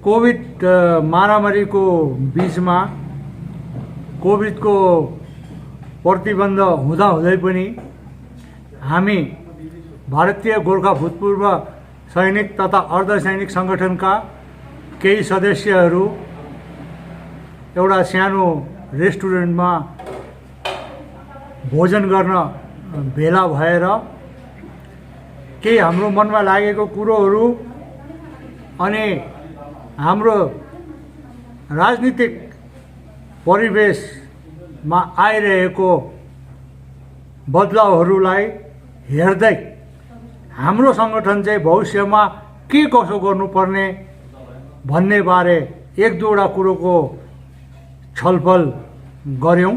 Covid महामारीको बीचमा कोभिडको प्रतिबन्ध हुँदाहुँदै पनि हामी भारतीय गोर्खा भूतपूर्व सैनिक तथा अर्धसैनिक सङ्गठनका केही सदस्यहरू एउटा सानो रेस्टुरेन्टमा भोजन गर्न भेला भएर केही हाम्रो मनमा लागेको कुरोहरू अनि हाम्रो राजनीतिक परिवेशमा आइरहेको बदलावहरूलाई हेर्दै हाम्रो सङ्गठन चाहिँ भविष्यमा के कसो गर्नुपर्ने भन्ने बारे एक दुईवटा कुरोको छलफल गऱ्यौँ।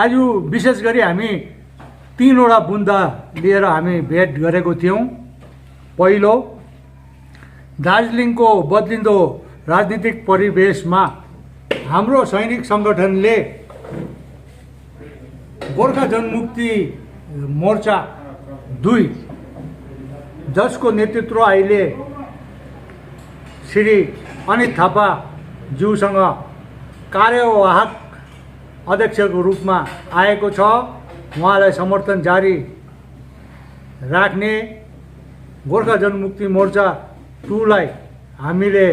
आज विशेष गरी हामी तीनवटा बुन्दा लिएर हामी भेट गरेको थियौँ। पहिलो, दार्जिलिङको बदलिँदो राजनीतिक परिवेशमा हाम्रो सैनिक सङ्गठनले गोर्खा जनमुक्ति मोर्चा 2 जसको नेतृत्व अहिले श्री अनित थापा ज्यूसँग कार्यवाहक अध्यक्षको रूपमा आएको छ, उहाँलाई समर्थन जारी राख्ने गोर्खा जनमुक्ति मोर्चा 2 लाई हामीले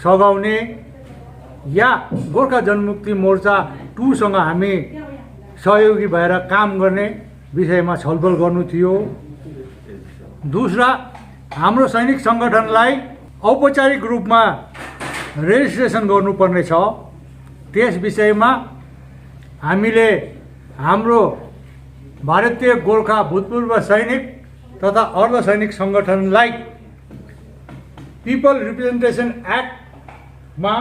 सघाउने या गोर्खा जनमुक्ति मोर्चा 2 सँग हामी सहयोगी भएर काम गर्ने विषयमा छलफल गर्नु थियो। दूसरा, हाम्रो सैनिक सङ्गठनलाई औपचारिक रूपमा रेजिस्ट्रेसन गर्नुपर्ने छ, त्यस विषयमा हामीले हाम्रो भारतीय गोर्खा भूतपूर्व सैनिक तथा अर्धसैनिक सङ्गठनलाई पिपल रिप्रेजेन्टेसन एक्टमा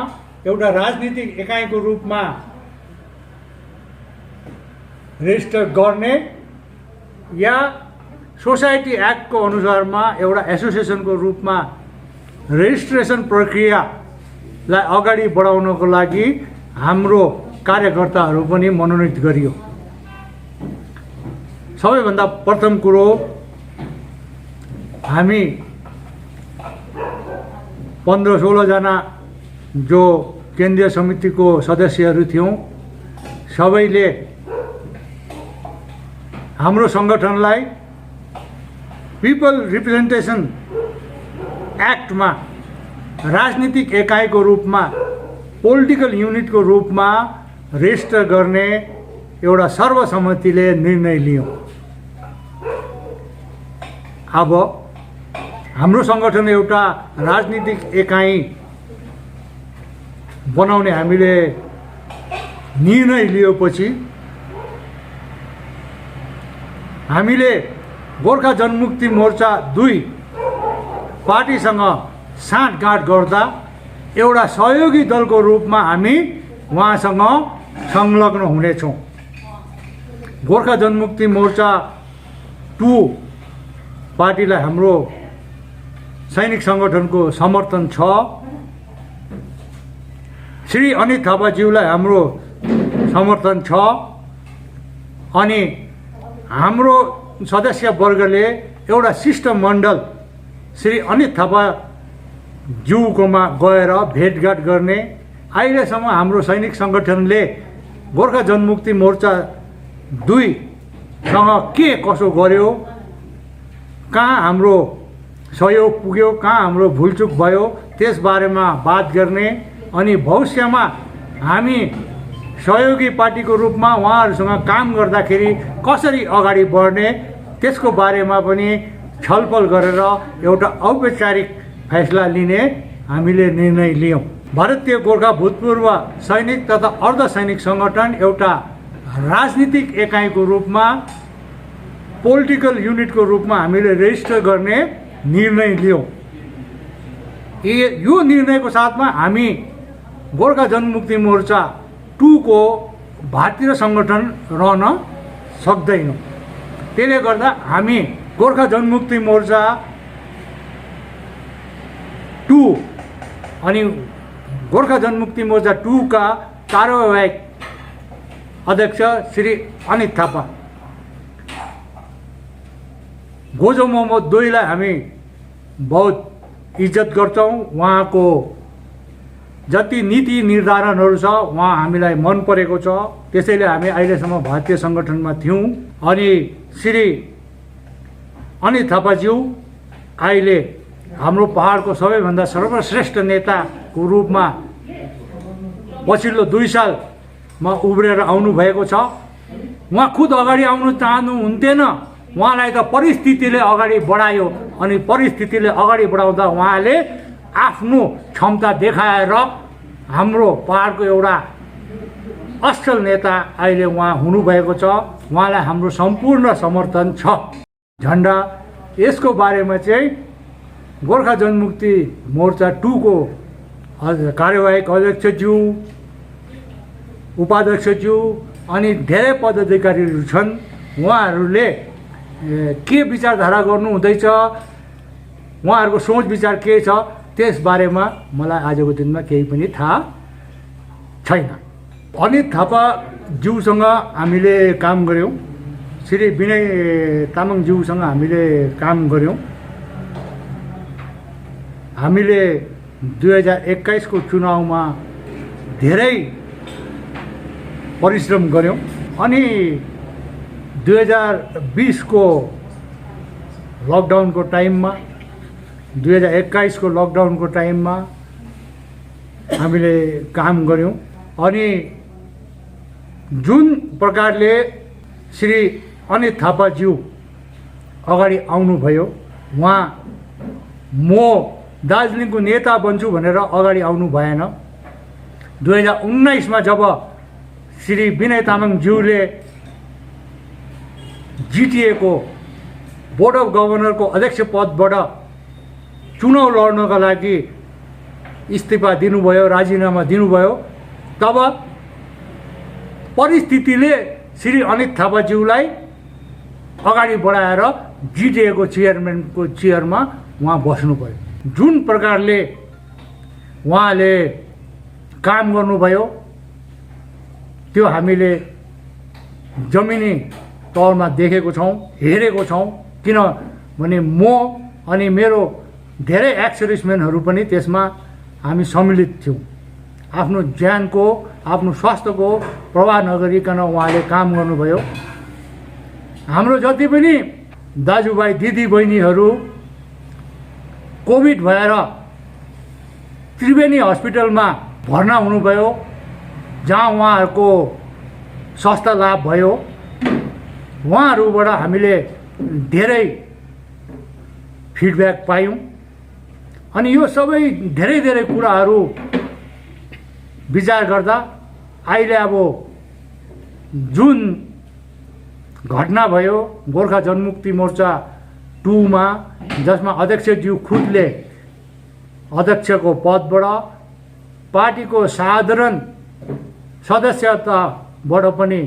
एउटा राजनीतिक एकाइको रूपमा रेजिस्टर गर्ने या सोसाइटी एक्टको अनुसारमा एउटा एसोसिएसनको रूपमा रेजिस्ट्रेसन प्रक्रियालाई अगाडि बढाउनको लागि हाम्रो कार्यकर्ताहरू पनि मनोनित गरियो। सबैभन्दा प्रथम कुरो, हामी 15-16 जना जो केन्द्रीय समितिको सदस्यहरू थियौँ, सबैले हाम्रो सङ्गठनलाई पिपल रिप्रेजेन्टेसन एक्टमा राजनीतिक एकाइको रूपमा पोलिटिकल युनिटको रूपमा रेजिस्टर गर्ने एउटा सर्वसम्मतिले निर्णय लियौँ। अब हाम्रो सङ्गठन एउटा राजनीतिक एकाइ बनाउने हामीले निर्णय लिएपछि हामीले गोर्खा जनमुक्ति मोर्चा 2 पार्टीसँग साँठगाँठ गर्दा एउटा सहयोगी दलको रूपमा हामी उहाँसँग संलग्न हुनेछौँ। गोर्खा जनमुक्ति मोर्चा 2 पार्टीलाई हाम्रो सैनिक सङ्गठनको समर्थन छ। श्री अनित थापाज्यूलाई हाम्रो समर्थन छ अनि हाम्रो सदस्य वर्गले एउटा शिष्टमण्डल श्री अनित थापा ज्यूकोमा गएर भेटघाट गर्ने। अहिलेसम्म हाम्रो सैनिक सङ्गठनले गोर्खा जनमुक्ति मोर्चा 2 सँग के कसो गर्यो, कहाँ हाम्रो सहयोग पुग्यो, कहाँ हाम्रो भुलचुक भयो, त्यसबारेमा बात गर्ने अनि भविष्यमा हामी सहयोगी पार्टीको रूपमा उहाँहरूसँग काम गर्दाखेरि कसरी अगाडि बढ्ने त्यसको बारेमा पनि छलफल गरेर एउटा औपचारिक फैसला लिने हामीले निर्णय लियौँ। भारतीय गोर्खा भूतपूर्व सैनिक तथा अर्धसैनिक सङ्गठन एउटा राजनीतिक एकाइको रूपमा पोलिटिकल युनिटको रूपमा हामीले रेजिस्टर गर्ने निर्णय लियौँ। यो निर्णयको साथमा हामी गोर्खा जनमुक्ति मोर्चा 2 को भारतीय सङ्गठन रहन सक्दैनौँ। त्यसले गर्दा हामी गोर्खा जनमुक्ति मोर्चा 2 अनि गोर्खा जनमुक्ति मोर्चा 2 का कार्यवाहक अध्यक्ष श्री अनित थापा, गोजो मोहम्मद दोईलाई हामी बहुत इज्जत गर्छौँ। उहाँको जति नीति निर्धारणहरू छ उहाँ हामीलाई मन परेको छ, त्यसैले हामी अहिलेसम्म भारतीय सङ्गठनमा थियौँ। अनि श्री अनित थापाज्यू अहिले हाम्रो पहाडको सबैभन्दा सर्वश्रेष्ठ नेताको रूपमा पछिल्लो 2 सालमा उब्रेर आउनुभएको छ। उहाँ खुद अगाडि आउनु चाहनुहुन्थेन, उहाँलाई त परिस्थितिले अगाडि बढायो अनि परिस्थितिले अगाडि बढाउँदा उहाँले आफ्नो क्षमता देखाएर हाम्रो पहाडको एउटा असल नेता अहिले उहाँ हुनुभएको छ। उहाँलाई हाम्रो सम्पूर्ण समर्थन छ। झन्डा यसको बारेमा चाहिँ गोर्खा जनमुक्ति मोर्चा 2 को कार्यवाहक अध्यक्षज्यू, उपाध्यक्षज्यू अनि धेरै पदाधिकारीहरू छन्। उहाँहरूले के विचारधारा गर्नुहुँदैछ, उहाँहरूको सोच विचार के छ, त्यस बारेमा मलाई आजको दिनमा केही पनि थाहा छैन। अनित थापाज्यूसँग हामीले काम गऱ्यौँ, श्री विनय तामाङज्यूसँग हामीले काम गऱ्यौँ। हामीले 2021 को चुनावमा धेरै परिश्रम गऱ्यौँ अनि 2020 को लकडाउनको टाइममा, 2021 को लकडाउनको टाइममा हामीले काम गऱ्यौँ। अनि जुन प्रकारले श्री अनित थापाज्यू अगाडि आउनुभयो, उहाँ म दार्जिलिङको नेता बन्छु भनेर अगाडि आउनु भएन। 2019 मा जब श्री विनय तामाङज्यूले जिटिए को बोर्ड अफ गभर्नरको अध्यक्ष पदबाट चुनाव लड्नका लागि इस्तिफा दिनुभयो, राजीनामा दिनुभयो, तब परिस्थितिले श्री अनित थापाज्यूलाई अगाडि बढाएर जिटिए को चेयरम्यानको चेयरमा उहाँ बस्नु पर्यो। जुन प्रकारले उहाँले काम गर्नुभयो त्यो हामीले जमिनी तौरमा देखेको छौँ, हेरेको छौँ। किनभने म अनि मेरो धेरै एक्स सर्भिसम्यानहरू पनि त्यसमा हामी सम्मिलित थियौँ। आफ्नो ज्यानको, आफ्नो स्वास्थ्यको प्रवाह नगरिकन उहाँले काम गर्नुभयो। हाम्रो जति पनि दाजुभाइ दिदीबहिनीहरू कोभिड भएर त्रिवेणी हस्पिटलमा भर्ना हुनुभयो, जहाँ उहाँहरूको स्वास्थ्य लाभ भयो, उहाँहरूबाट हामीले धेरै फिडब्याक पायौँ। अनि यो सबै धेरै कुराहरू विचार गर्दा अहिले अब जुन घटना भयो गोर्खा जनमुक्ति मोर्चा 2 मा, जसमा अध्यक्षज्यू खुदले अध्यक्षको पदबाट पार्टीको साधारण सदस्यताबाट पनि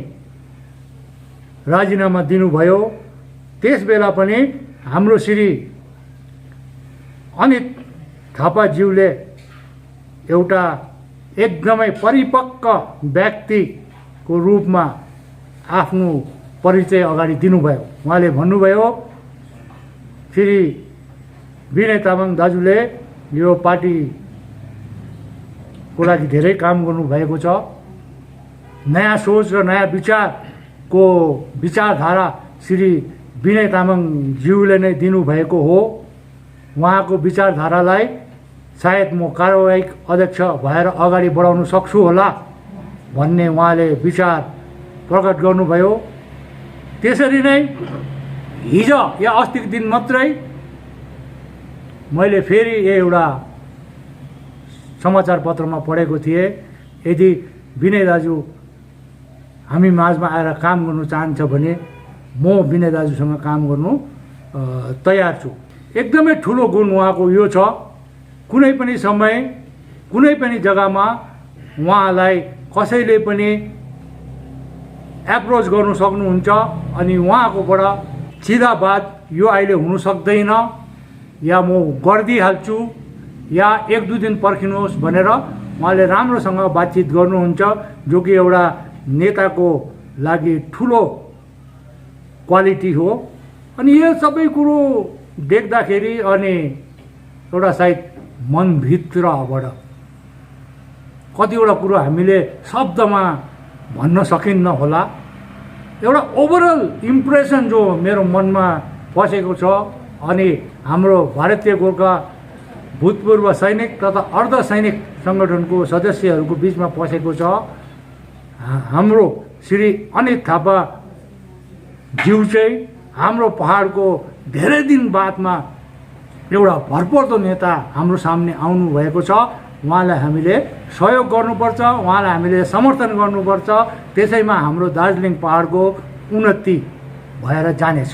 राजीनामा दिनुभयो, त्यस बेला पनि हाम्रो श्री अनित थापाज्यूले एउटा एकदमै परिपक्व व्यक्तिको रूपमा आफ्नो परिचय अगाडि दिनुभयो। उहाँले भन्नुभयो, श्री विनय तामाङ दाजुले यो पार्टीको लागि धेरै काम गर्नुभएको छ, नयाँ सोच र नयाँ विचारको विचारधारा श्री विनय तामाङज्यूले नै दिनुभएको हो। उहाँको विचारधारालाई सायद म कार्यवाहक अध्यक्ष भएर अगाडि बढाउन सक्छु होला भन्ने उहाँले विचार प्रकट गर्नुभयो। त्यसरी नै हिजो या अस्तिको दिन मात्रै मैले फेरि एउटा समाचार पत्रमा पढेको थिएँ, यदि विनय दाजु हामी माझमा आएर काम गर्नु चाहन्छ भने म विनय दाजुसँग काम गर्नु तयार छु। एकदमै ठुलो गुण उहाँको यो छ, कुनै पनि समय कुनै पनि जग्गामा उहाँलाई कसैले पनि एप्रोच गर्नु सक्नुहुन्छ अनि उहाँकोबाट सिधा बात यो अहिले हुनु सक्दैन या म गरिदिइहाल्छु या 1-2 दिन पर्खिनुहोस् भनेर उहाँले राम्रोसँग बातचित गर्नुहुन्छ, जो कि एउटा नेताको लागि ठुलो क्वालिटी हो। अनि यो सबै कुरो देख्दाखेरि अनि एउटा सायद मनभित्रबाट कतिवटा कुरो हामीले शब्दमा भन्न सकिन्न होला। एउटा ओभरअल इम्प्रेसन जो मेरो मनमा बसेको छ अनि हाम्रो भारतीय गोर्खा भूतपूर्व सैनिक तथा अर्धसैनिक सङ्गठनको सदस्यहरूको बिचमा पसेको छ। हाम्रो श्री अनित थापा ज्यू चाहिँ हाम्रो पहाडको धेरै दिन बादमा एउटा भरपर्दो नेता हाम्रो सामने आउनु भएको छ। उहाँलाई हामीले सहयोग गर्नुपर्छ, उहाँलाई हामीले समर्थन गर्नुपर्छ। त्यसैमा हाम्रो दार्जिलिङ पहाडको उन्नति भएर जानेछ।